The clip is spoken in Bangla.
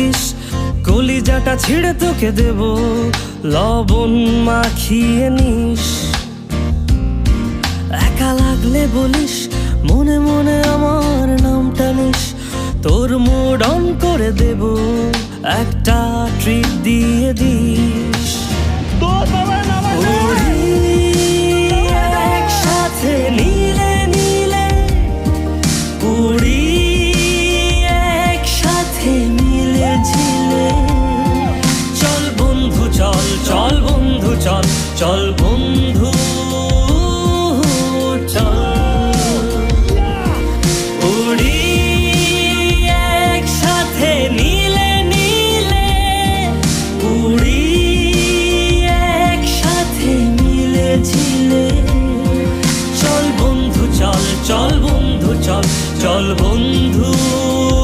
বলিস কলিজাটা ছিঁড়ে তোকে দেব, লবণ মাখিয়ে নিস। একা লাগলে বলিস মনে মনে আমার নামটা নিস, তোর মুড অন করে দেব, একটা ট্রিট দিয়ে দিস। উড়ি একসাথে নীলে নীলে, উড়ি একসাথে মিলে ঝিলে। চল বন্ধু চল, চল বন্ধু চল, চল বন্ধু চল। উড়ি একসাথে নীলে নীলে, উড়ি একসাথে মিলে ঝিলে। চল বন্ধু চল, চল বন্ধু চল, চল বন্ধু